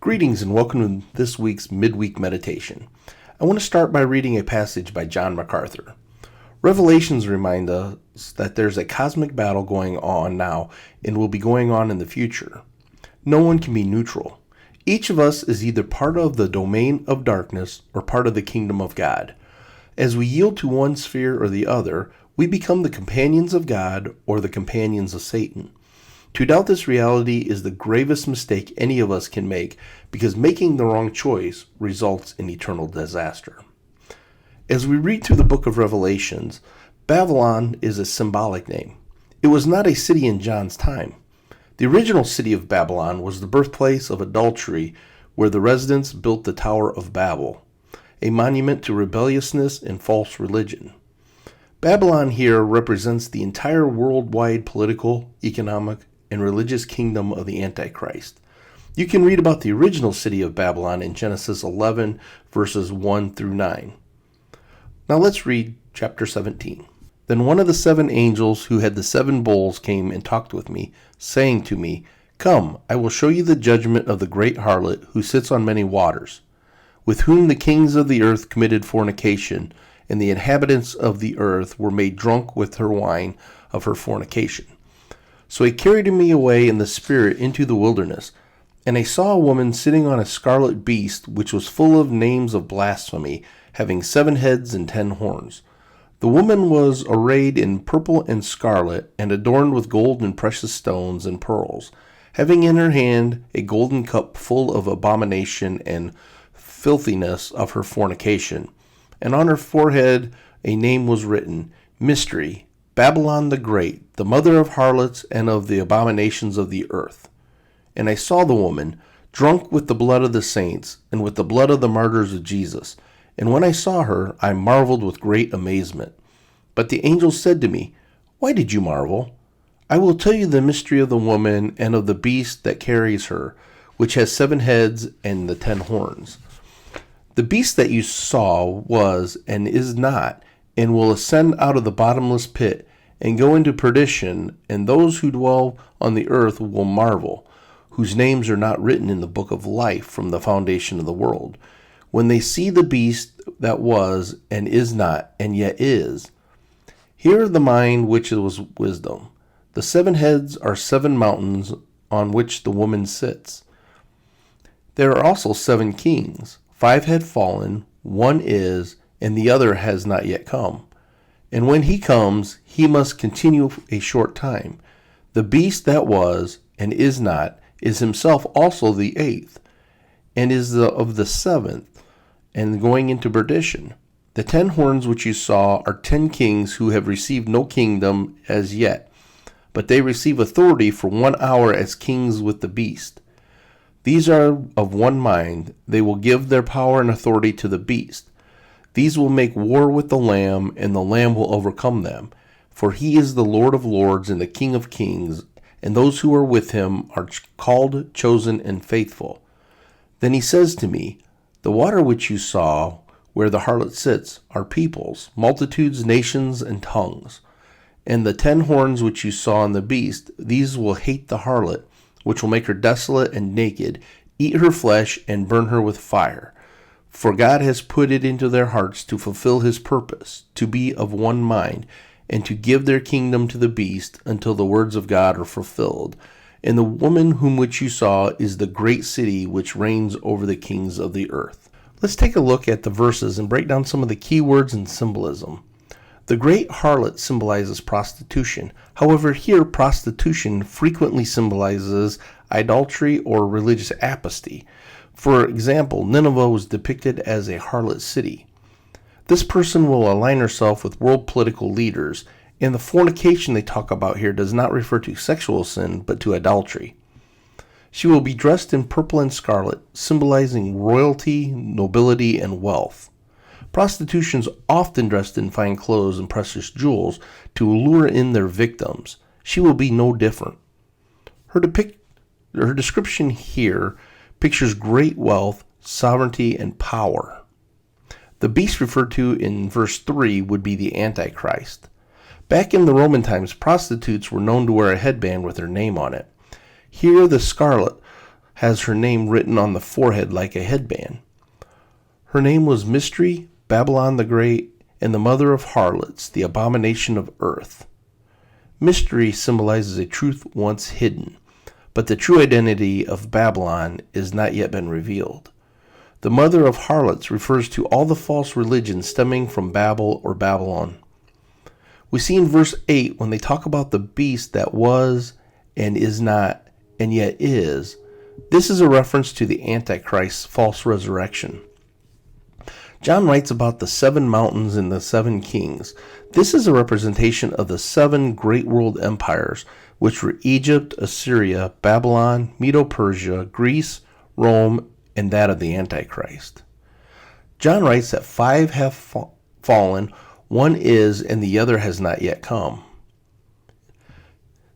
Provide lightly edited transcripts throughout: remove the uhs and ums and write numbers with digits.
Greetings and welcome to this week's Midweek Meditation. I want to start by reading a passage by John MacArthur. Revelations remind us that there's a cosmic battle going on now and will be going on in the future. No one can be neutral. Each of us is either part of the domain of darkness or part of the kingdom of God. As we yield to one sphere or the other, we become the companions of God or the companions of Satan. To doubt this reality is the gravest mistake any of us can make, because making the wrong choice results in eternal disaster. As we read through the book of Revelations, Babylon is a symbolic name. It was not a city in John's time. The original city of Babylon was the birthplace of adultery, where the residents built the Tower of Babel, a monument to rebelliousness and false religion. Babylon here represents the entire worldwide political, economic, and religious kingdom of the Antichrist. You can read about the original city of Babylon in Genesis 11, verses 1 through 9. Now let's read chapter 17. Then one of the 7 angels who had the 7 bowls came and talked with me, saying to me, "Come, I will show you the judgment of the great harlot who sits on many waters, with whom the kings of the earth committed fornication, and the inhabitants of the earth were made drunk with her wine of her fornication." So he carried me away in the spirit into the wilderness, and I saw a woman sitting on a scarlet beast, which was full of names of blasphemy, having 7 heads and 10 horns. The woman was arrayed in purple and scarlet, and adorned with gold and precious stones and pearls, having in her hand a golden cup full of abomination and filthiness of her fornication. And on her forehead a name was written, Mystery, Babylon the Great, the mother of harlots and of the abominations of the earth. And I saw the woman, drunk with the blood of the saints, and with the blood of the martyrs of Jesus. And when I saw her, I marveled with great amazement. But the angel said to me, "Why did you marvel? I will tell you the mystery of the woman and of the beast that carries her, which has 7 heads and the 10 horns. The beast that you saw was and is not, and will ascend out of the bottomless pit and go into perdition, and those who dwell on the earth will marvel, whose names are not written in the book of life from the foundation of the world, when they see the beast that was and is not and yet is. Hear the mind which was wisdom. The 7 heads are 7 mountains on which the woman sits. There are also 7 kings. 5 had fallen, 1 is, and the other has not yet come. And when he comes, he must continue a short time. The beast that was and is not is himself also the 8th, and is of the 7th, and going into perdition. The 10 horns which you saw are 10 kings who have received no kingdom as yet, but they receive authority for 1 hour as kings with the beast. These are of one mind. They will give their power and authority to the beast. These will make war with the Lamb, and the Lamb will overcome them. For he is the Lord of lords and the King of kings, and those who are with him are called, chosen, and faithful. Then he says to me, "The water which you saw, where the harlot sits, are peoples, multitudes, nations, and tongues. And the 10 horns which you saw in the beast, these will hate the harlot, which will make her desolate and naked, eat her flesh, and burn her with fire. For God has put it into their hearts to fulfill his purpose, to be of one mind, and to give their kingdom to the beast until the words of God are fulfilled. And the woman whom which you saw is the great city which reigns over the kings of the earth." Let's take a look at the verses and break down some of the key words and symbolism. The great harlot symbolizes prostitution. However, here prostitution frequently symbolizes adultery or religious apostasy. For example, Nineveh was depicted as a harlot city. This person will align herself with world political leaders, and the fornication they talk about here does not refer to sexual sin, but to adultery. She will be dressed in purple and scarlet, symbolizing royalty, nobility, and wealth. Prostitution is often dressed in fine clothes and precious jewels to lure in their victims. She will be no different. Her description here pictures great wealth, sovereignty, and power. The beast referred to in verse 3 would be the Antichrist. Back in the Roman times, prostitutes were known to wear a headband with their name on it. Here the scarlet has her name written on the forehead like a headband. Her name was Mystery, Babylon the Great, and the mother of harlots, the abomination of earth. Mystery symbolizes a truth once hidden, but the true identity of Babylon is not yet been revealed. The mother of harlots refers to all the false religions stemming from Babel or Babylon. We see in verse 8 when they talk about the beast that was and is not and yet is, this is a reference to the Antichrist's false resurrection. John writes about the 7 mountains and the 7 kings. This is a representation of the 7 great world empires, which were Egypt, Assyria, Babylon, Medo-Persia, Greece, Rome, and that of the Antichrist. John writes that 5 have fallen, 1 is, and the other has not yet come.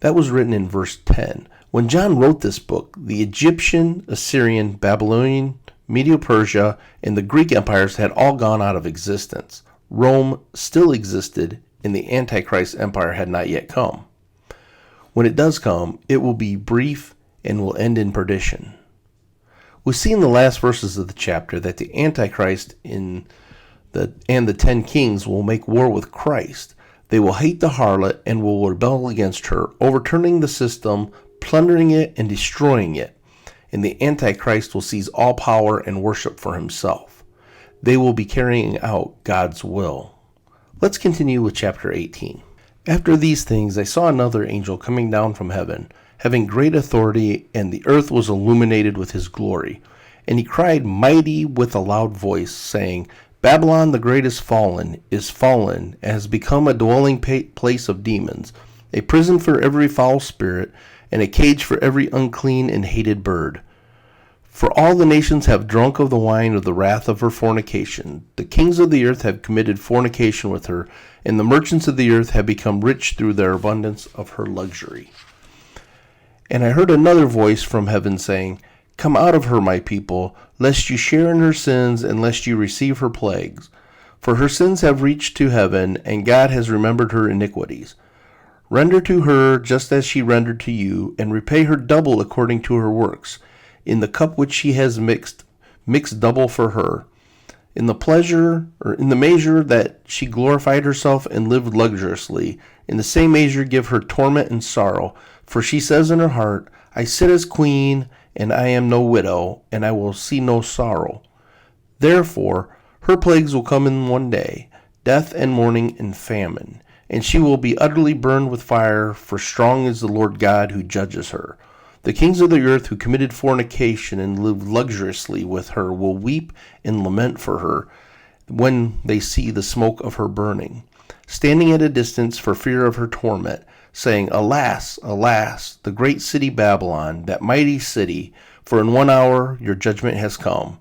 That was written in verse 10. When John wrote this book, the Egyptian, Assyrian, Babylonian, Medo-Persia, and the Greek empires had all gone out of existence. Rome still existed, and the Antichrist empire had not yet come. When it does come, it will be brief and will end in perdition. We see in the last verses of the chapter that the Antichrist and the 10 kings will make war with Christ. They will hate the harlot and will rebel against her, overturning the system, plundering it, and destroying it. And the Antichrist will seize all power and worship for himself. They will be carrying out God's will. Let's continue with chapter 18. After these things I saw another angel coming down from heaven, having great authority, and the earth was illuminated with his glory. And he cried mighty with a loud voice, saying, Babylon the great is fallen, and has become a dwelling place of demons, a prison for every foul spirit, and a cage for every unclean and hated bird. For all the nations have drunk of the wine of the wrath of her fornication. The kings of the earth have committed fornication with her, and the merchants of the earth have become rich through their abundance of her luxury. And I heard another voice from heaven saying, Come out of her, my people, lest you share in her sins, and lest you receive her plagues. For her sins have reached to heaven, and God has remembered her iniquities. Render to her just as she rendered to you, and repay her double according to her works. In the cup which she has mix double for her. In the measure that she glorified herself and lived luxuriously, in the same measure give her torment and sorrow. For she says in her heart, I sit as queen, and I am no widow, and I will see no sorrow. Therefore, her plagues will come in one day, death and mourning and famine. And she will be utterly burned with fire, for strong is the Lord God who judges her. The kings of the earth who committed fornication and lived luxuriously with her will weep and lament for her when they see the smoke of her burning, standing at a distance for fear of her torment, saying, Alas, alas, the great city Babylon, that mighty city, for in 1 hour your judgment has come.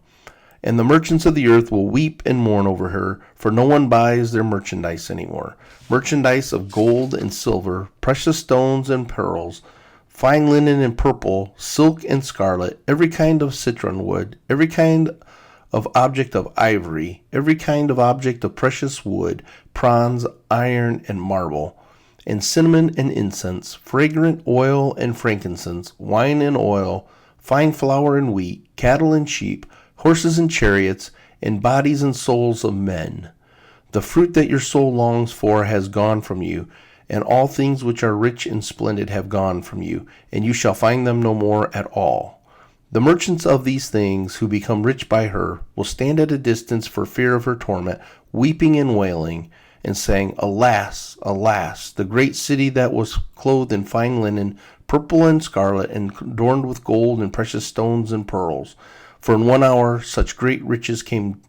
And the merchants of the earth will weep and mourn over her, for no one buys their merchandise anymore. Merchandise of gold and silver, precious stones and pearls, fine linen and purple, silk and scarlet, every kind of citron wood, every kind of object of ivory, every kind of object of precious wood, bronze, iron, and marble, and cinnamon and incense, fragrant oil and frankincense, wine and oil, fine flour and wheat, cattle and sheep, horses and chariots, and bodies and souls of men. The fruit that your soul longs for has gone from you, and all things which are rich and splendid have gone from you, and you shall find them no more at all. The merchants of these things who become rich by her will stand at a distance for fear of her torment, weeping and wailing, and saying, Alas, alas, the great city that was clothed in fine linen, purple and scarlet, and adorned with gold and precious stones and pearls. For in 1 hour such great riches came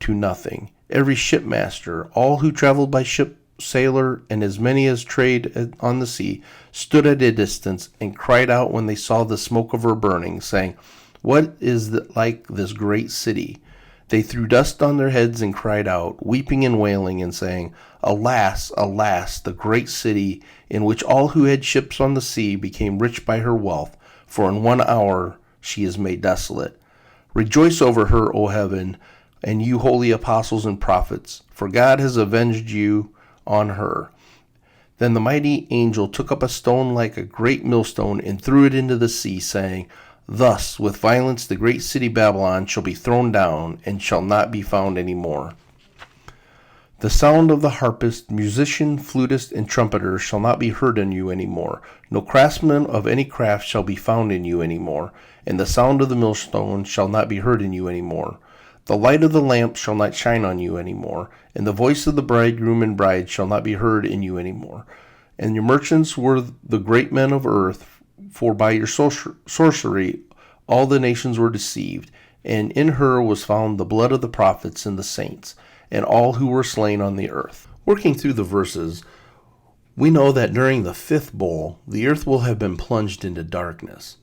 to nothing. Every shipmaster, all who traveled by ship, sailor, and as many as trade on the sea, stood at a distance and cried out when they saw the smoke of her burning, saying, What is like this great city? They threw dust on their heads and cried out, weeping and wailing, and saying, Alas, alas, the great city, in which all who had ships on the sea became rich by her wealth, for in 1 hour she is made desolate. Rejoice over her, O heaven, and you holy apostles and prophets, for God has avenged you on her. Then the mighty angel took up a stone like a great millstone and threw it into the sea, saying, Thus, with violence, the great city Babylon shall be thrown down and shall not be found any more. The sound of the harpist, musician, flutist, and trumpeter shall not be heard in you any more. No craftsman of any craft shall be found in you any more, and the sound of the millstone shall not be heard in you any more. The light of the lamp shall not shine on you any more, and the voice of the bridegroom and bride shall not be heard in you any more. And your merchants were the great men of earth, for by your sorcery all the nations were deceived, and in her was found the blood of the prophets and the saints, and all who were slain on the earth. Working through the verses, we know that during the fifth bowl, the earth will have been plunged into darkness.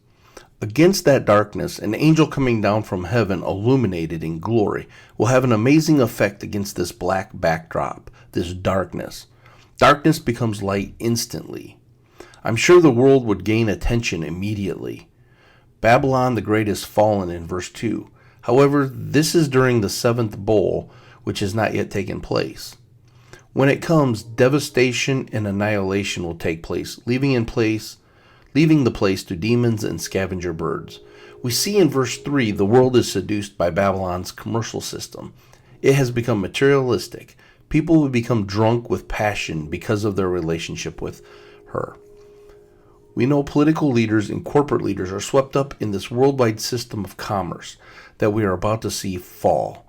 Against that darkness, an angel coming down from heaven, illuminated in glory, will have an amazing effect against this black backdrop, this darkness. Darkness becomes light instantly. I'm sure the world would gain attention immediately. Babylon the Great is fallen in verse 2. However, this is during the seventh bowl, which has not yet taken place. When it comes, devastation and annihilation will take place, leaving the place to demons and scavenger birds. We see in verse 3 the world is seduced by Babylon's commercial system. It has become materialistic. People will become drunk with passion because of their relationship with her. We know political leaders and corporate leaders are swept up in this worldwide system of commerce that we are about to see fall.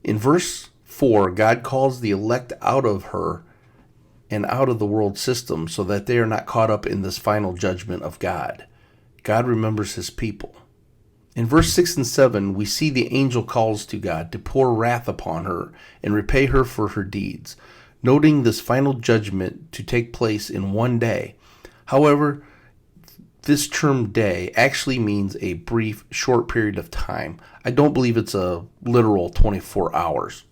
In verse 4, God calls the elect out of her and out of the world system so that they are not caught up in this final judgment of God. God remembers his people. In verse 6 and 7, we see the angel calls to God to pour wrath upon her and repay her for her deeds, noting this final judgment to take place in one day. However, this term day actually means a brief, short period of time. I don't believe it's a literal 24 hours.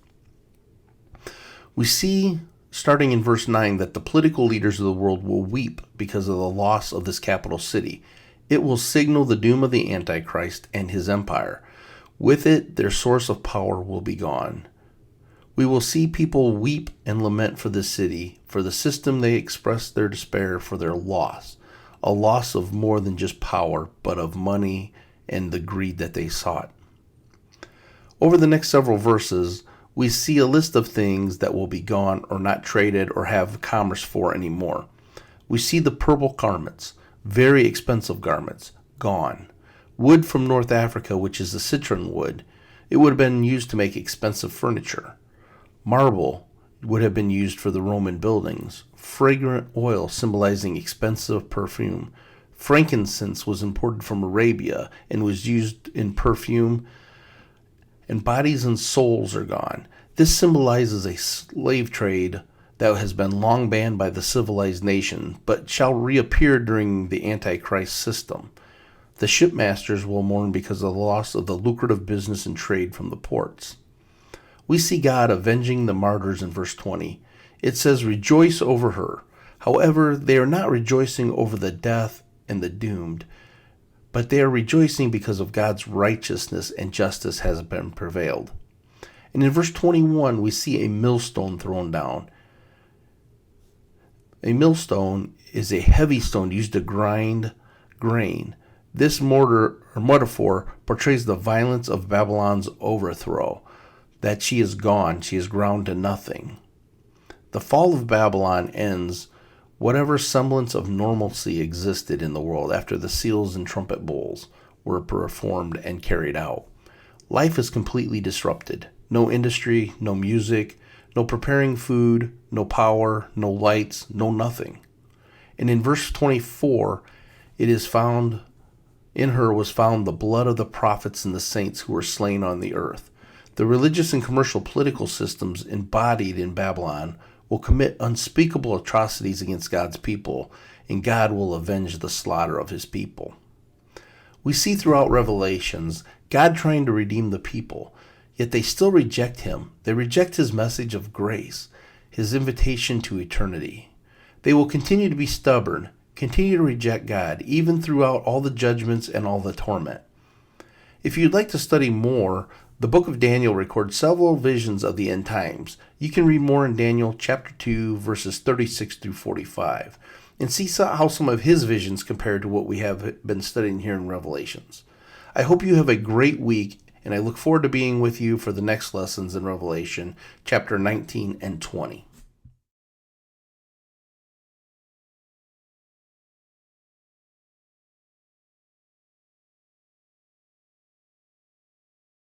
We see, starting in verse 9, that the political leaders of the world will weep because of the loss of this capital city. It will signal the doom of the Antichrist and his empire. With it, their source of power will be gone. We will see people weep and lament for this city, for the system they express their despair for their loss, a loss of more than just power, but of money and the greed that they sought. Over the next several verses, we see a list of things that will be gone or not traded or have commerce for anymore. We see the purple garments, very expensive garments, gone. Wood from North Africa, which is the citron wood, it would have been used to make expensive furniture. Marble would have been used for the Roman buildings. Fragrant oil symbolizing expensive perfume. Frankincense was imported from Arabia and was used in perfume. And bodies and souls are gone. This symbolizes a slave trade that has been long banned by the civilized nation, but shall reappear during the Antichrist system. The shipmasters will mourn because of the loss of the lucrative business and trade from the ports. We see God avenging the martyrs in verse 20. It says, rejoice over her. However, they are not rejoicing over the death and the doomed, but they are rejoicing because of God's righteousness and justice has been prevailed. And in verse 21, we see a millstone thrown down. A millstone is a heavy stone used to grind grain. This metaphor portrays the violence of Babylon's overthrow, that she is gone, she is ground to nothing. The fall of Babylon ends whatever semblance of normalcy existed in the world after the seals and trumpet bowls were performed and carried out. Life is completely disrupted. No industry, no music, no preparing food, no power, no lights, no nothing. And in verse 24, it is found, in her was found the blood of the prophets and the saints who were slain on the earth. The religious and commercial political systems embodied in Babylon will commit unspeakable atrocities against God's people, and God will avenge the slaughter of his people. We see throughout Revelations God trying to redeem the people, yet they still reject him. They reject his message of grace, his invitation to eternity. They will continue to be stubborn, continue to reject God, even throughout all the judgments and all the torment. If you'd like to study more, the book of Daniel records several visions of the end times. You can read more in Daniel chapter 2, verses 36 through 45, and see how some of his visions compare to what we have been studying here in Revelations. I hope you have a great week, and I look forward to being with you for the next lessons in Revelation, chapter 19 and 20.